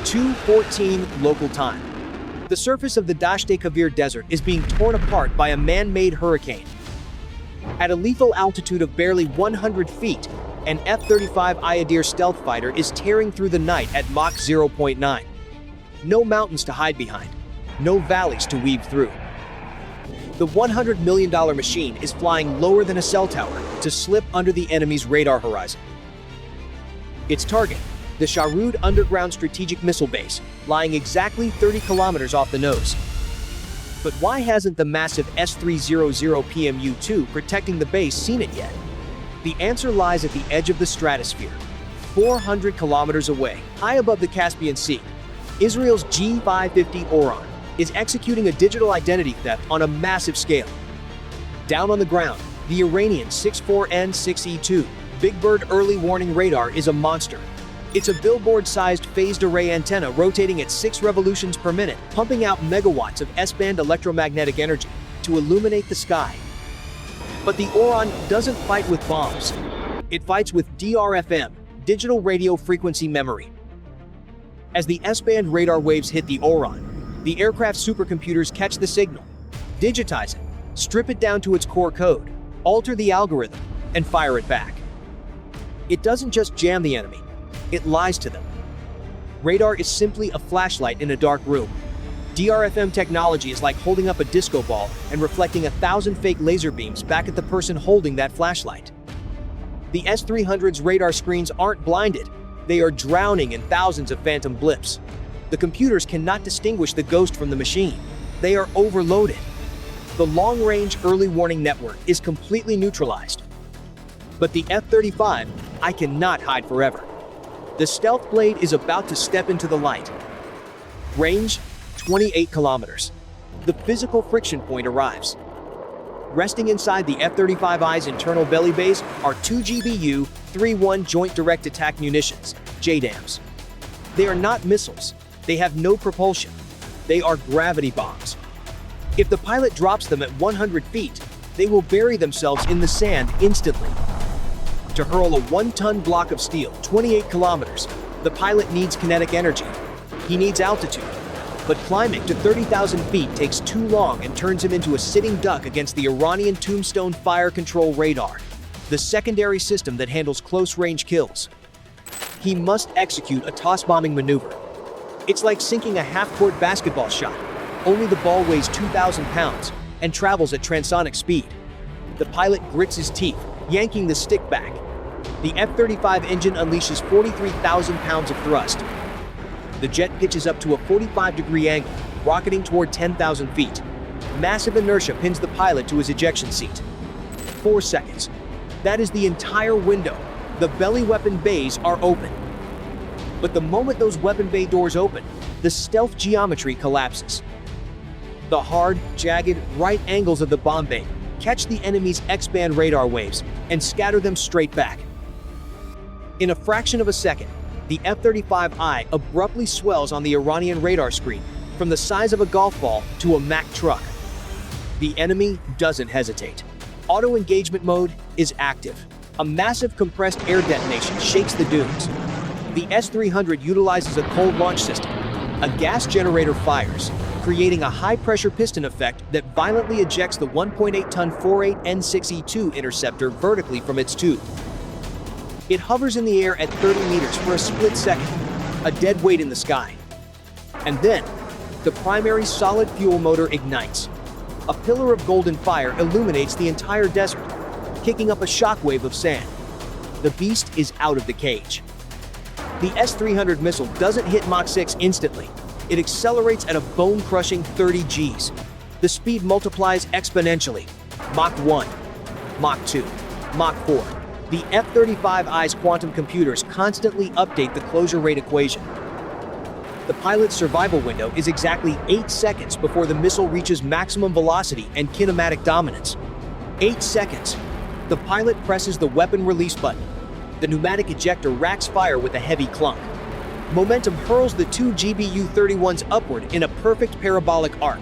2:14 local time. The surface of the Dasht-e Kavir desert is being torn apart by a man-made hurricane. At a lethal altitude of barely 100 feet, an F-35I Adir stealth fighter is tearing through the night at Mach 0.9. No mountains to hide behind, no valleys to weave through. The $100 million machine is flying lower than a cell tower to slip under the enemy's radar horizon. Its target, the Sharud Underground Strategic Missile Base, lying exactly 30 kilometers off the nose. But why hasn't the massive S-300 PMU-2 protecting the base seen it yet? The answer lies at the edge of the stratosphere, 400 kilometers away, high above the Caspian Sea. Israel's G-550 Oron is executing a digital identity theft on a massive scale. Down on the ground, the Iranian 64N6E2 Big Bird early warning radar is a monster. It's a billboard-sized phased array antenna rotating at 6 revolutions per minute, pumping out megawatts of S-band electromagnetic energy to illuminate the sky. But the Oron doesn't fight with bombs. It fights with DRFM, digital radio frequency memory. As the S-band radar waves hit the Oron, the aircraft's supercomputers catch the signal, digitize it, strip it down to its core code, alter the algorithm, and fire it back. It doesn't just jam the enemy, it lies to them. Radar is simply a flashlight in a dark room. DRFM technology is like holding up a disco ball and reflecting 1,000 fake laser beams back at the person holding that flashlight. The S-300's radar screens aren't blinded, they are drowning in thousands of phantom blips. The computers cannot distinguish the ghost from the machine. They are overloaded. The long-range early warning network is completely neutralized. But the F-35I cannot hide forever. The stealth blade is about to step into the light. Range, 28 kilometers. The physical friction point arrives. Resting inside the F-35I's internal belly base are 2 GBU 3-1 Joint Direct Attack Munitions, JDAMs. They are not missiles. They have no propulsion. They are gravity bombs. If the pilot drops them at 100 feet, they will bury themselves in the sand instantly. To hurl a 1-ton block of steel 28 kilometers, the pilot needs kinetic energy. He needs altitude. But climbing to 30,000 feet takes too long and turns him into a sitting duck against the Iranian Tombstone fire control radar, the secondary system that handles close-range kills. He must execute a toss-bombing maneuver. It's like sinking a half-court basketball shot, only the ball weighs 2,000 pounds and travels at transonic speed. The pilot grits his teeth, yanking the stick back. The F-35 engine unleashes 43,000 pounds of thrust. The jet pitches up to a 45-degree angle, rocketing toward 10,000 feet. Massive inertia pins the pilot to his ejection seat. 4 seconds. That is the entire window. The belly weapon bays are open. But the moment those weapon bay doors open, the stealth geometry collapses. The hard, jagged, right angles of the bomb bay catch the enemy's X-band radar waves and scatter them straight back. In a fraction of a second, the F-35I abruptly swells on the Iranian radar screen from the size of a golf ball to a Mack truck. The enemy doesn't hesitate. Auto engagement mode is active. A massive compressed air detonation shakes the dunes. The S-300 utilizes a cold launch system. A gas generator fires, creating a high-pressure piston effect that violently ejects the 1.8-ton 48N6E2 interceptor vertically from its tube. It hovers in the air at 30 meters for a split second, a dead weight in the sky. And then, the primary solid fuel motor ignites. A pillar of golden fire illuminates the entire desert, kicking up a shockwave of sand. The beast is out of the cage. The S-300 missile doesn't hit Mach 6 instantly. It accelerates at a bone-crushing 30 Gs. The speed multiplies exponentially. Mach 1, Mach 2, Mach 4. The F-35I's quantum computers constantly update the closure rate equation. The pilot's survival window is exactly 8 seconds before the missile reaches maximum velocity and kinematic dominance. 8 seconds. The pilot presses the weapon release button. The pneumatic ejector racks fire with a heavy clunk. Momentum hurls the 2 GBU-31s upward in a perfect parabolic arc.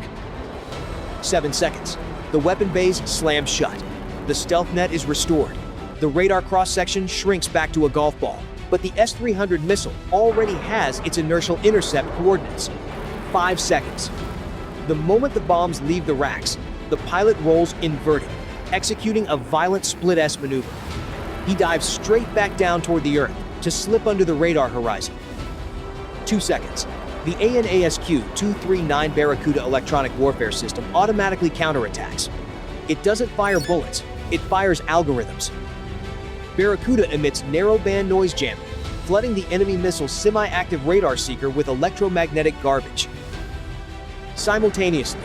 7 seconds. The weapon bays slam shut. The stealth net is restored. The radar cross-section shrinks back to a golf ball. But the S-300 missile already has its inertial intercept coordinates. 5 seconds. The moment the bombs leave the racks, the pilot rolls inverted, executing a violent split-S maneuver. He dives straight back down toward the Earth to slip under the radar horizon. 2 seconds. The ANASQ-239 Barracuda electronic warfare system automatically counterattacks. It doesn't fire bullets, it fires algorithms. Barracuda emits narrowband noise jamming, flooding the enemy missile's semi-active radar seeker with electromagnetic garbage. Simultaneously,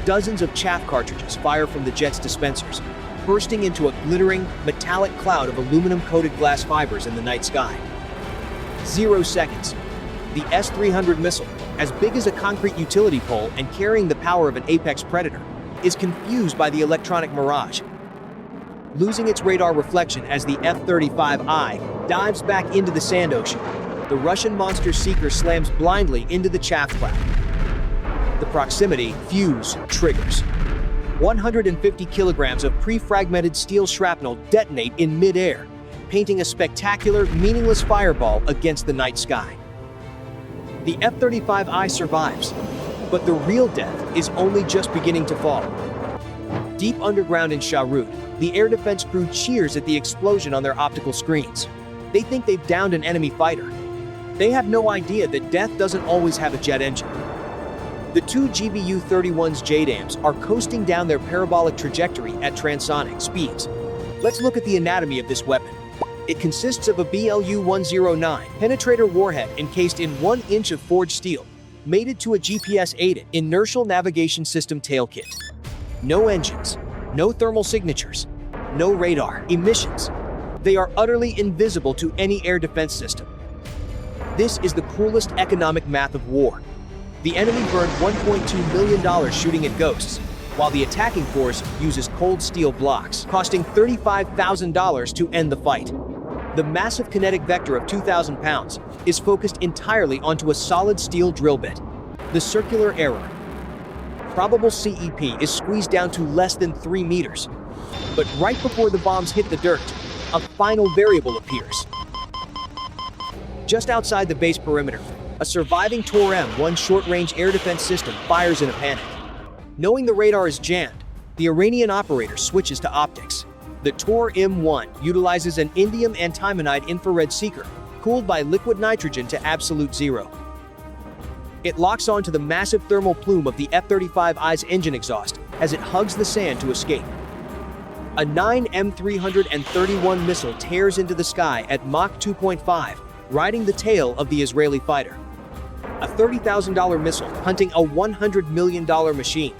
dozens of chaff cartridges fire from the jet's dispensers, bursting into a glittering, metallic cloud of aluminum-coated glass fibers in the night sky. 0 seconds. The S-300 missile, as big as a concrete utility pole and carrying the power of an apex predator, is confused by the electronic mirage. Losing its radar reflection as the F-35I dives back into the sand ocean, the Russian monster seeker slams blindly into the chaff cloud. The proximity fuse triggers. 150 kilograms of pre-fragmented steel shrapnel detonate in mid-air, painting a spectacular, meaningless fireball against the night sky. The F-35I survives, but the real death is only just beginning to fall. Deep underground in Shahrud, the air defense crew cheers at the explosion on their optical screens. They think they've downed an enemy fighter. They have no idea that death doesn't always have a jet engine. The two GBU-31's JDAMs are coasting down their parabolic trajectory at transonic speeds. Let's look at the anatomy of this weapon. It consists of a BLU-109 penetrator warhead encased in 1 inch of forged steel, mated to a GPS-aided inertial navigation system tail kit. No engines, no thermal signatures, no radar emissions. They are utterly invisible to any air defense system. This is the cruelest economic math of war. The enemy burned $1.2 million shooting at ghosts, while the attacking force uses cold steel blocks, costing $35,000 to end the fight. The massive kinetic vector of 2,000 pounds is focused entirely onto a solid steel drill bit. The circular error. Probable CEP is squeezed down to less than 3 meters. But right before the bombs hit the dirt, a final variable appears. Just outside the base perimeter, a surviving Tor M1 short-range air defense system fires in a panic. Knowing the radar is jammed, the Iranian operator switches to optics. The Tor M1 utilizes an indium antimonide infrared seeker, cooled by liquid nitrogen to absolute zero. It locks onto the massive thermal plume of the F-35I's engine exhaust as it hugs the sand to escape. A 9 M331 missile tears into the sky at Mach 2.5, riding the tail of the Israeli fighter. A $30,000 missile hunting a $100 million machine.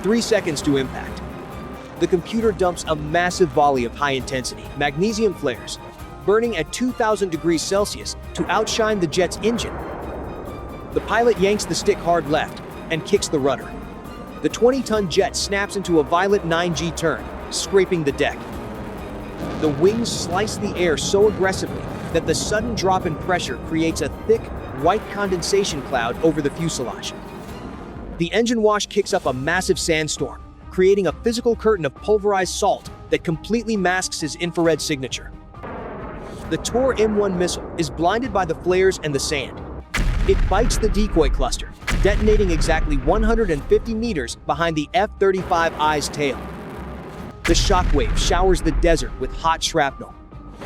3 seconds to impact. The computer dumps a massive volley of high-intensity magnesium flares, burning at 2,000 degrees Celsius to outshine the jet's engine. The pilot yanks the stick hard left and kicks the rudder. The 20-ton jet snaps into a violent 9G turn, scraping the deck. The wings slice the air so aggressively that the sudden drop in pressure creates a thick, white condensation cloud over the fuselage. The engine wash kicks up a massive sandstorm, creating a physical curtain of pulverized salt that completely masks his infrared signature. The Tor M1 missile is blinded by the flares and the sand. It bites the decoy cluster, detonating exactly 150 meters behind the F-35I's tail. The shockwave showers the desert with hot shrapnel.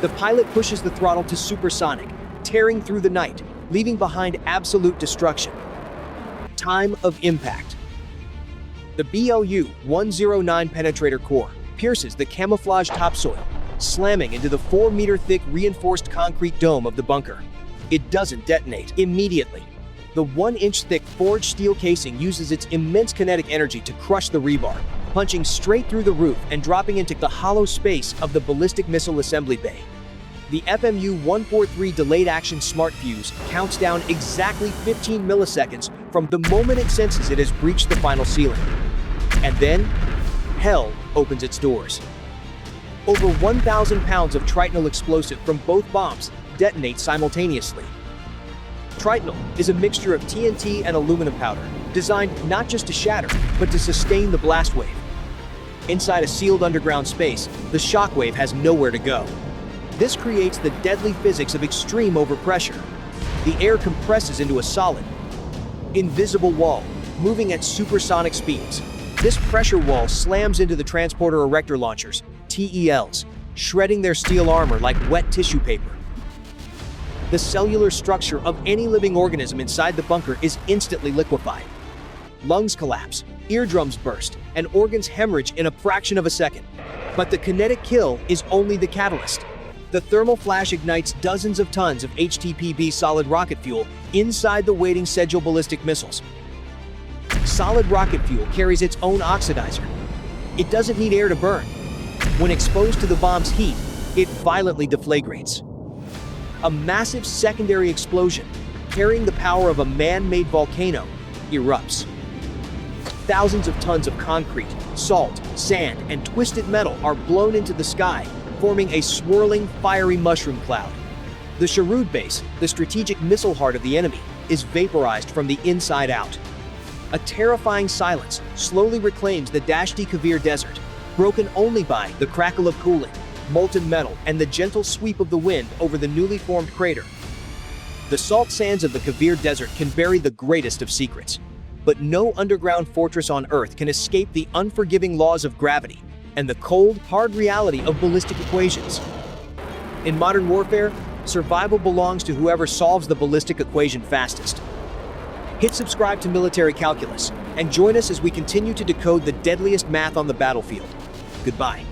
The pilot pushes the throttle to supersonic, tearing through the night, leaving behind absolute destruction. Time of impact. The BLU-109 penetrator core pierces the camouflage topsoil, slamming into the 4-meter-thick reinforced concrete dome of the bunker. It doesn't detonate immediately. The 1-inch-thick forged steel casing uses its immense kinetic energy to crush the rebar, punching straight through the roof and dropping into the hollow space of the ballistic missile assembly bay. The FMU-143 delayed action smart fuse counts down exactly 15 milliseconds from the moment it senses it has breached the final ceiling. And then, hell opens its doors. Over 1,000 pounds of tritonal explosive from both bombs detonate simultaneously. Tritonal is a mixture of TNT and aluminum powder, designed not just to shatter, but to sustain the blast wave. Inside a sealed underground space, the shockwave has nowhere to go. This creates the deadly physics of extreme overpressure. The air compresses into a solid, invisible wall, moving at supersonic speeds. This pressure wall slams into the transporter erector launchers, TELs, shredding their steel armor like wet tissue paper. The cellular structure of any living organism inside the bunker is instantly liquefied. Lungs collapse, eardrums burst, and organs hemorrhage in a fraction of a second. But the kinetic kill is only the catalyst. The thermal flash ignites dozens of tons of HTPB solid rocket fuel inside the waiting Sejal ballistic missiles. Solid rocket fuel carries its own oxidizer. It doesn't need air to burn. When exposed to the bomb's heat, it violently deflagrates. A massive secondary explosion, carrying the power of a man-made volcano, erupts. Thousands of tons of concrete, salt, sand, and twisted metal are blown into the sky, forming a swirling, fiery mushroom cloud. The Sharud base, the strategic missile heart of the enemy, is vaporized from the inside out. A terrifying silence slowly reclaims the Dasht-e Kavir desert, broken only by the crackle of cooling, molten metal, and the gentle sweep of the wind over the newly formed crater. The salt sands of the Kavir desert can bury the greatest of secrets, but no underground fortress on Earth can escape the unforgiving laws of gravity and the cold, hard reality of ballistic equations. In modern warfare, survival belongs to whoever solves the ballistic equation fastest. Hit subscribe to Military Calculus and join us as we continue to decode the deadliest math on the battlefield. Goodbye.